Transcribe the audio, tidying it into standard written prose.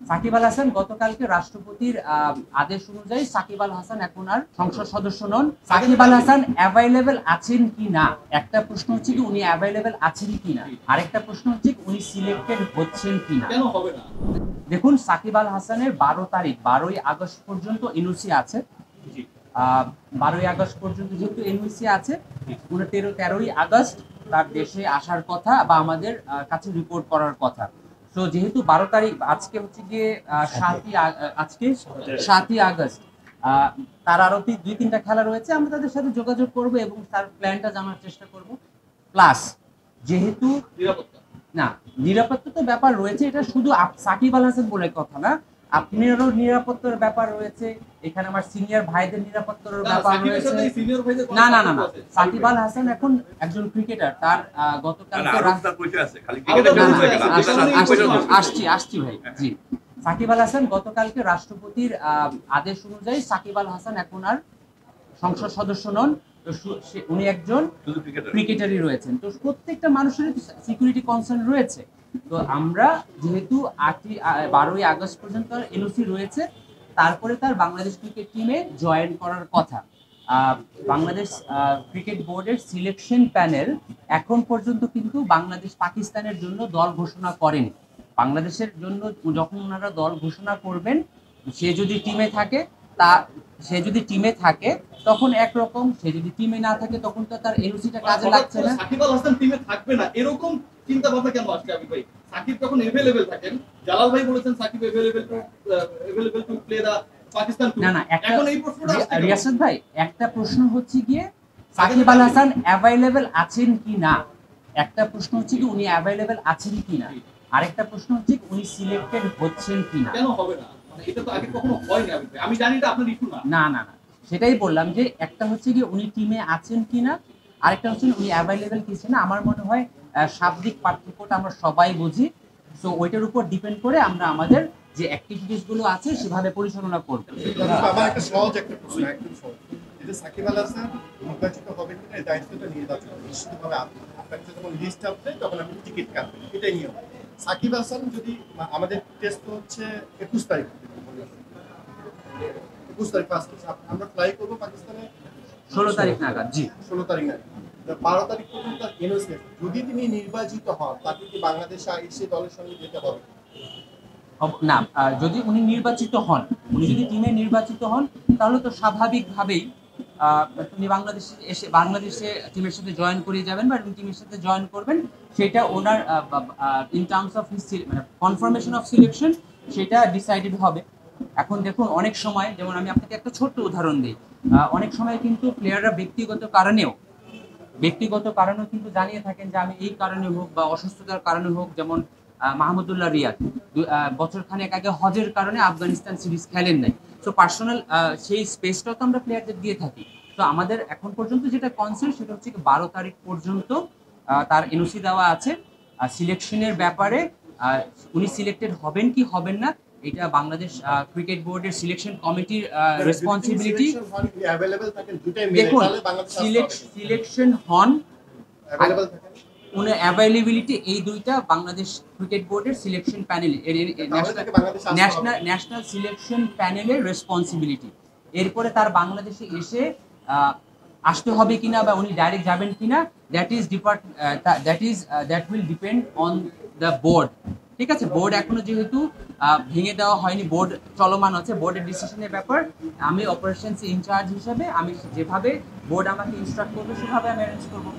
সাকিব আল হাসান গতকালকে রাষ্ট্রপতির আদেশ অনুযায়ী সাকিব আল হাসান এখন আর সংসদ সদস্য নন। সাকিব আল হাসান অ্যাভাইলেবল আছেন কি না একটা প্রশ্ন হচ্ছে কি উনি অ্যাভাইলেবল আছেন কি না, আরেকটা প্রশ্ন হচ্ছে উনি সিলেক্টেড হচ্ছেন কি না। কেন হবে না? দেখুন, সাকিব আল হাসানের 12 আগস্ট পর্যন্ত এনওসি আছে। 12 আগস্ট পর্যন্ত যেহেতু এনওসি আছে, 13ই আগস্ট তার দেশে আসার কথা বা আমাদের কাছে রিপোর্ট করার কথা। তো যেহেতু 12 তারিখ, আজকে হচ্ছে গিয়ে 7ই আগস্ট, তার আরো 2-3টা খেলা রয়েছে, আমরা তাদের সাথে যোগাযোগ করব এবং তার প্ল্যানটা জানার চেষ্টা করব। প্লাস যেহেতু নিরাপত্তা তো ব্যাপার রয়েছে, এটা শুধু সাকিব আল হাসান বলে কথা না, আপনারও নিরাপত্তার ব্যাপার রয়েছে, এখানে আমার সিনিয়র ভাইদের নিরাপত্তার ব্যাপার রয়েছে। না না না না, সাকিব আল হাসান এখন একজন ক্রিকেটার, তার গতকালকে আসছি ভাই, জি। সাকিব আল হাসান গতকালকে রাষ্ট্রপতির আদেশ অনুযায়ী সাকিব আল হাসান এখন আর সংসদ সদস্য নন। তো উনি একজন ক্রিকেটারই রয়েছেন। তো প্রত্যেকটা মানুষের সিকিউরিটি কনসার্ন রয়েছে। তো আমরা যেহেতু 12ই আগস্ট পর্যন্ত এনওসি রয়েছে, তারপরে তার বাংলাদেশ ক্রিকেট টিমে জয়েন করার কথা। বাংলাদেশ ক্রিকেট বোর্ডের সিলেকশন প্যানেল এখন পর্যন্ত কিন্তু বাংলাদেশ পাকিস্তানের জন্য দল ঘোষণা করেনি। বাংলাদেশের জন্য যখন ওনারা দল ঘোষণা করবেন, সে যদি টিমে থাকে তখন একরকম, সে যদি টিমে না থাকে তখন তো তার এনওসিটা কাজে লাগছে না। সাকিব আল হাসান টিমে থাকবে না এরকম চিন্তা ভাবনা কেন আসছে? আমি ভাই, সাকিব যখন अवेलेबल থাকেন, জালাল ভাই বলেছেন Shakib available to play the Pakistan tour. না এখন এই প্রশ্নটা আসছে রিয়াসাত ভাই, একটা প্রশ্ন হচ্ছে গিয়ে সাকিব আল হাসান অ্যাভাইলেবল আছেন কি না, একটা প্রশ্ন হচ্ছে কি উনি অ্যাভাইলেবল আছেন কি না, আরেকটা প্রশ্ন হচ্ছে উনি সিলেক্টেড হচ্ছেন কি না। কেন হবে না? মানে এটা তো আগে কখনো হয়নি। আমি জানি এটা আপনার ইস্যু না। না না না, সেটাই বললাম যে একটা হচ্ছে কি উনি টিমে আছেন কিনা, আরেকটা হচ্ছে উনি অ্যাভাইলেবল কি না। আমার মনে হয় শাব্দিক পার্থক্যটা আমরা সবাই বুঝি। সো ওইটার উপর ডিপেন্ড করে আমরা আমাদের যে অ্যাক্টিভিটিস গুলো আছে সেভাবে পরিচালনা করব। আমার একটা সহজ একটা প্রশ্ন, একদম সহজ, যে সাকিব আল হাসান নির্বাচিত হবে কিনা এই দায়িত্বটা নির্বাচন নিশ্চিতভাবে আপনার যখন লিস্ট আসবে তখন আপনি টিকিট কাটবেন, এটাই নিয়ম। সাকিব হাসান যদি আমাদের টেস্ট হচ্ছে 21 তারিখ, 21 তারিখ ফার্স্ট আমরা ফ্লাই করবো পাকিস্তানে 16 তারিখ নাগাদ। জি, 16 তারিখ নাগাদ। 12 তারিখ পর্যন্ত এনওসি। যদি তিনি নির্বাচিত হন তাকে কি বাংলাদেশে এসে দলের সঙ্গে যেতে হবে না? যদি উনি নির্বাচিত হন, উনি যদি টিমে নির্বাচিত হন, তাহলে তো স্বাভাবিকভাবেই উনি বাংলাদেশে টিমের সাথে জয়েন করে যাবেন বা টিমের সাথে জয়েন করবেন। সেটা ওনার ইন টার্মস অফ মানে কনফার্মেশন অফ সিলেকশন, সেটা ডিসাইডেড হবে। এখন দেখুন, অনেক সময়, যেমন আমি আপনাকে একটা ছোট্ট উদাহরণ দিই, অনেক সময় কিন্তু প্লেয়াররা ব্যক্তিগত কারণেও কিন্তু জানিয়ে থাকেন যে আমি এই কারণে হোক বা অসুস্থতার কারণে হোক, যেমন মাহমুদুল্লাহ রিয়াদ বছরখানেক আগে হজের কারণে আফগানিস্তান সিরিজ খেলেন নাই। সো পার্সোনাল সেই স্পেসটাও তো আমরা প্লেয়ারদের দিয়ে থাকি। তো আমাদের এখন পর্যন্ত যেটা কনসার্ন সেটা হচ্ছে 12 তারিখ পর্যন্ত তার এনওসি দেওয়া আছে। সিলেকশনের ব্যাপারে উনি সিলেক্টেড হবেন কি হবেন না, এটা বাংলাদেশ ক্রিকেট বোর্ডের সিলেকশন কমিটির রেসপন্সিবিলিটি। দেখুন, সিলেকশন হন অ্যাভেলেবিলিটি, এই দুইটা বাংলাদেশ ক্রিকেট বোর্ডের সিলেকশন প্যানেল, ন্যাশনাল সিলেকশন প্যানেলের রেসপন্সিবিলিটি। এরপরে তার বাংলাদেশে এসে আসতে হবে কিনা বা উনি ডাইরেক্ট যাবেন কিনা, that will depend on the board. ঠিক আছে, বোর্ড এখনো যেহেতু ভেঙে দেওয়া হয়নি, বোর্ড চলমান আছে, বোর্ডের ডিসিশনের ব্যাপার। আমি অপারেশনস ইনচার্জ হিসেবে আমি যেভাবে বোর্ড আমাকে ইনস্ট্রাক্ট করবে সেভাবে আমি অ্যারেঞ্জ করবো।